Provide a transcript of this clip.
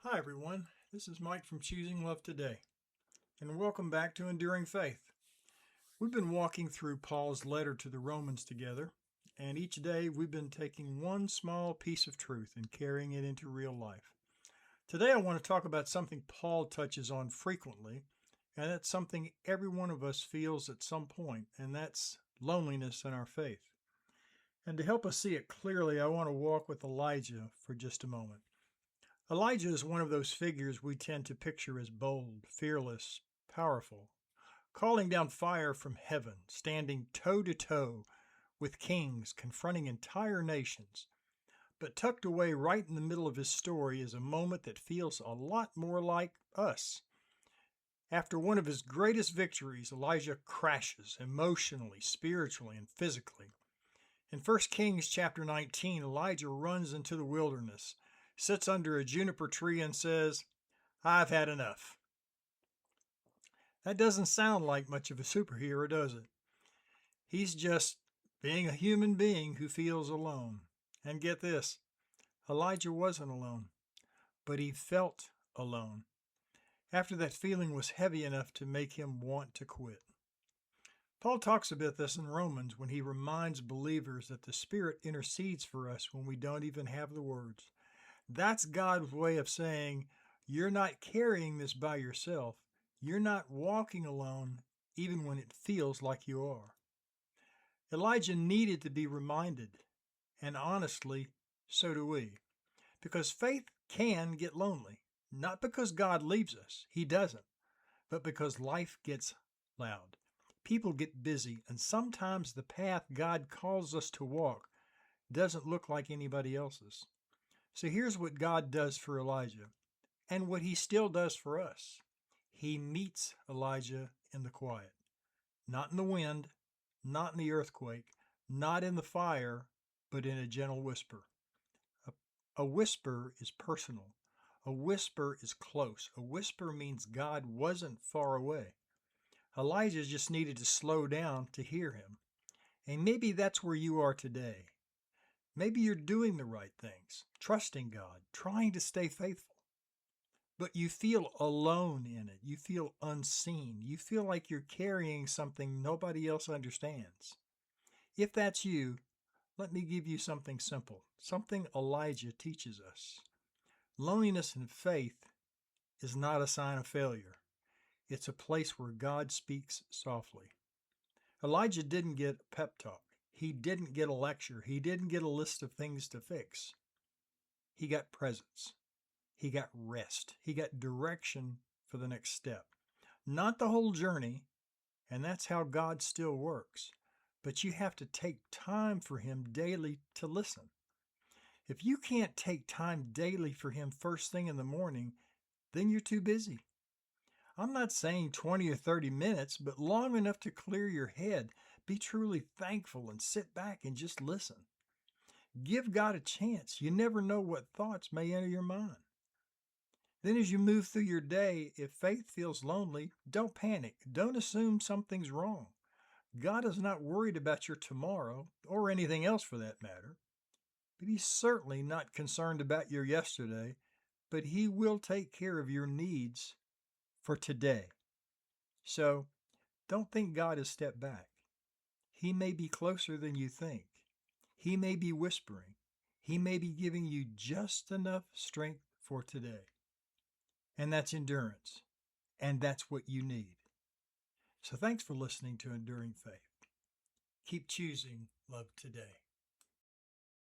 Hi, everyone. This is Mike from Choosing Love Today, and welcome back to Enduring Faith. We've been walking through Paul's letter to the Romans together, and each day we've been taking one small piece of truth and carrying it into real life. Today I want to talk about something Paul touches on frequently, and that's something every one of us feels at some point, and that's loneliness in our faith. And to help us see it clearly, I want to walk with Elijah for just a moment. Elijah is one of those figures we tend to picture as bold, fearless, powerful, calling down fire from heaven, standing toe to toe with kings, confronting entire nations. But tucked away right in the middle of his story is a moment that feels a lot more like us. After one of his greatest victories, Elijah crashes emotionally, spiritually, and physically. In 1 Kings chapter 19, Elijah runs into the wilderness, sits under a juniper tree, and says, "I've had enough." That doesn't sound like much of a superhero, does it? He's just being a human being who feels alone. And get this, Elijah wasn't alone, but he felt alone. After that feeling was heavy enough to make him want to quit. Paul talks about this in Romans when he reminds believers that the Spirit intercedes for us when we don't even have the words. That's God's way of saying, you're not carrying this by yourself. You're not walking alone, even when it feels like you are. Elijah needed to be reminded, and honestly, so do we. Because faith can get lonely, not because God leaves us, He doesn't, but because life gets loud. People get busy, and sometimes the path God calls us to walk doesn't look like anybody else's. So here's what God does for Elijah, and what He still does for us. He meets Elijah in the quiet, not in the wind, not in the earthquake, not in the fire, but in a gentle whisper. A whisper is personal. A whisper is close. A whisper means God wasn't far away. Elijah just needed to slow down to hear Him. And maybe that's where you are today. Maybe you're doing the right things, trusting God, trying to stay faithful. But you feel alone in it. You feel unseen. You feel like you're carrying something nobody else understands. If that's you, let me give you something simple, something Elijah teaches us. Loneliness in faith is not a sign of failure. It's a place where God speaks softly. Elijah didn't get a pep talk. He didn't get a lecture. He didn't get a list of things to fix. He got presence. He got rest. He got direction for the next step. Not the whole journey, and that's how God still works. But you have to take time for Him daily to listen. If you can't take time daily for Him first thing in the morning, then you're too busy. I'm not saying 20 or 30 minutes, but long enough to clear your head. Be truly thankful and sit back and just listen. Give God a chance. You never know what thoughts may enter your mind. Then as you move through your day, if faith feels lonely, don't panic. Don't assume something's wrong. God is not worried about your tomorrow, or anything else for that matter. But He's certainly not concerned about your yesterday, but He will take care of your needs for today. So don't think God has stepped back. He may be closer than you think. He may be whispering. He may be giving you just enough strength for today. And that's endurance. And that's what you need. So thanks for listening to Enduring Faith. Keep choosing love today.